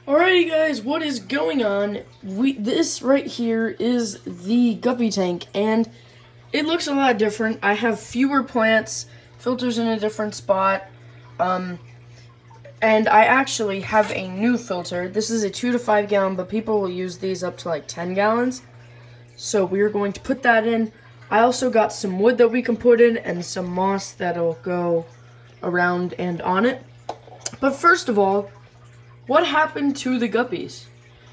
Alrighty guys, what is going on? This right here is the Guppy tank, and it looks a lot different. I have fewer plants, filters in a different spot, and I actually have a new filter. This is a 2 to 5 gallon, but people will use these up to like 10 gallons. So we are going to put that in. I also got some wood that we can put in and some moss that'll go around and on it. But first of all, what happened to the guppies?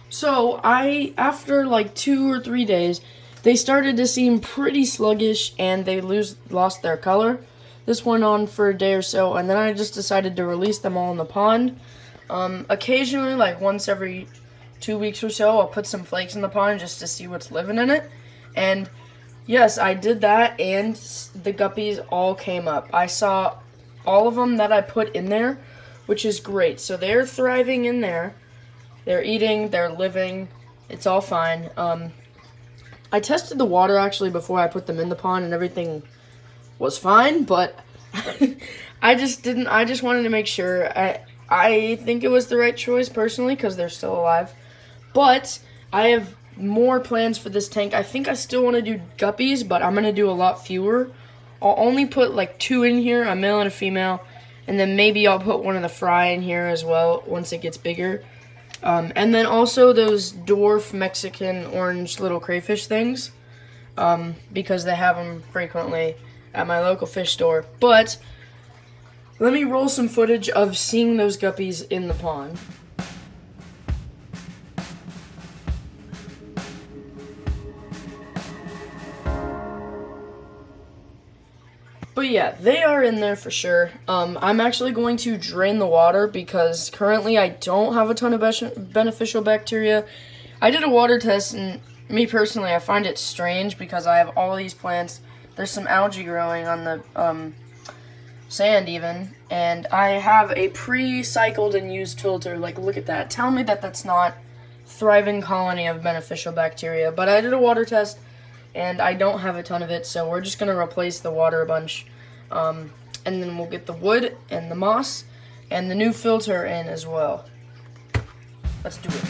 So after like 2 or 3 days, they started to seem pretty sluggish and they lost their color. This went on for a day or so, and then I just decided to release them all in the pond. Occasionally, like once every 2 weeks or so, I'll put some flakes in the pond just to see what's living in it. And yes, I did that, and the guppies all came up. I saw all of them that I put in there, which is great. So they're thriving in there. They're eating, they're living, it's all fine. I tested the water actually before I put them in the pond, and everything was fine, but I just wanted to make sure. I think it was the right choice personally because they're still alive. But I have more plans for this tank. I think I still want to do guppies, but I'm going to do a lot fewer. I'll only put like 2 in here, a male and a female. And then maybe I'll put one of the fry in here as well once it gets bigger. And then also those dwarf Mexican orange little crayfish things. Because they have them frequently at my local fish store. But let me roll some footage of seeing those guppies in the pond. But yeah, they are in there for sure. I'm actually going to drain the water because currently I don't have a ton of beneficial bacteria. I did a water test, and me personally, I find it strange because I have all these plants. There's some algae growing on the sand even, and I have a pre-cycled and used filter. Like, look at that. Tell me that that's not thriving colony of beneficial bacteria. But I did a water test, and I don't have a ton of it, so we're just going to replace the water a bunch. And then we'll get the wood and the moss and the new filter in as well. Let's do it.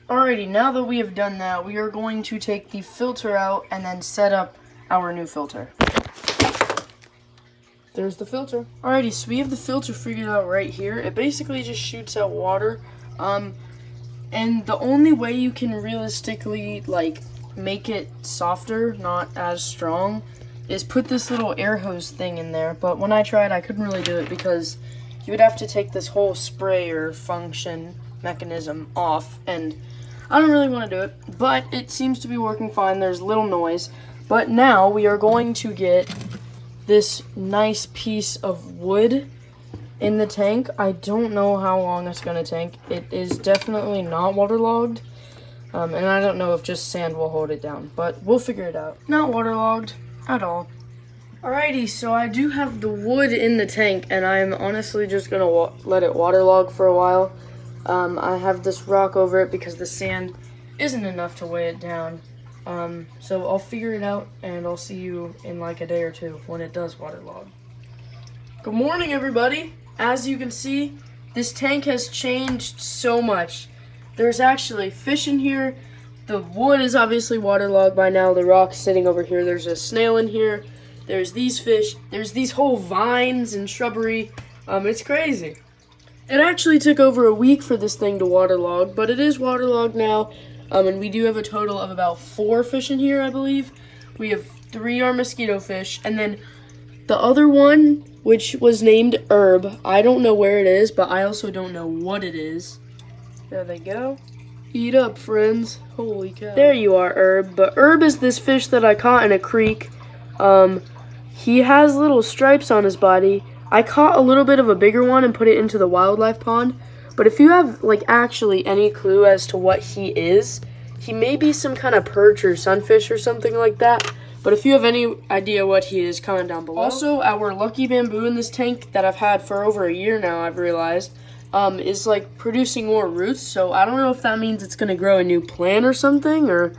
Alrighty, now that we have done that, we are going to take the filter out and then set up our new filter. There's the filter. Alrighty, so we have the filter figured out right here. It basically just shoots out water. And the only way you can realistically, like, make it softer, not as strong, is put this little air hose thing in there. But when I tried, I couldn't really do it because you would have to take this whole sprayer function mechanism off, and I don't really want to do it, but it seems to be working fine. There's little noise. But now we are going to get this nice piece of wood in the tank. I don't know how long it's going to take. It is definitely not waterlogged, and I don't know if just sand will hold it down, but we'll figure it out. Not waterlogged at all. Alrighty, so I do have the wood in the tank, and I'm honestly just going to let it waterlog for a while. I have this rock over it because the sand isn't enough to weigh it down. So I'll figure it out, and I'll see you in like a day or two when it does waterlog. Good morning, everybody. As you can see, this tank has changed so much. There's actually fish in here. The wood is obviously waterlogged by now. The rock's sitting over here. There's a snail in here. There's these fish. There's these whole vines and shrubbery. It's crazy. It actually took over a week for this thing to waterlog, but it is waterlogged now, and we do have a total of about 4 fish in here, I believe. We have 3 are mosquito fish, and then the other one, which was named Herb, I don't know where it is, but I also don't know what it is. There they go. Eat up, friends. Holy cow. There you are, Herb. But Herb is this fish that I caught in a creek. He has little stripes on his body. I caught a little bit of a bigger one and put it into the wildlife pond. But if you have, like, actually any clue as to what he is, he may be some kind of perch or sunfish or something like that. But if you have any idea what he is, comment down below. Also, our lucky bamboo in this tank that I've had for over a year now, I've realized, is like producing more roots. So I don't know if that means it's gonna grow a new plant or something, or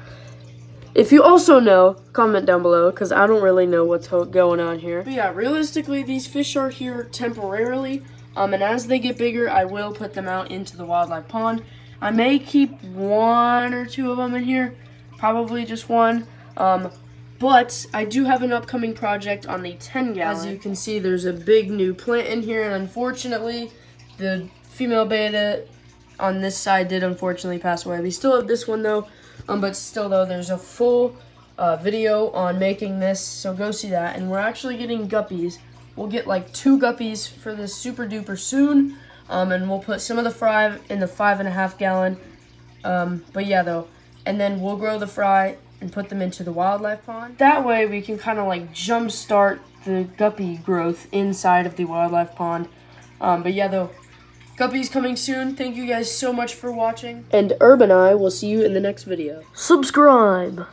if you also know, comment down below, because I don't really know what's going on here. But yeah, realistically, these fish are here temporarily, and as they get bigger, I will put them out into the wildlife pond. I may keep 1 or 2 of them in here, probably just 1. But I do have an upcoming project on the 10-gallon. As you can see, there's a big new plant in here, and unfortunately, the female beta on this side did unfortunately pass away. We still have this one though, but still though, there's a full video on making this, so go see that. And we're actually getting guppies. We'll get like 2 guppies for this super duper soon, and we'll put some of the fry in the 5.5 gallon. But yeah though, and then we'll grow the fry and put them into the wildlife pond. That way we can kind of like jump start the guppy growth inside of the wildlife pond. But yeah though, Guppy's coming soon. Thank you guys so much for watching. And Herb and I will see you in the next video. Subscribe!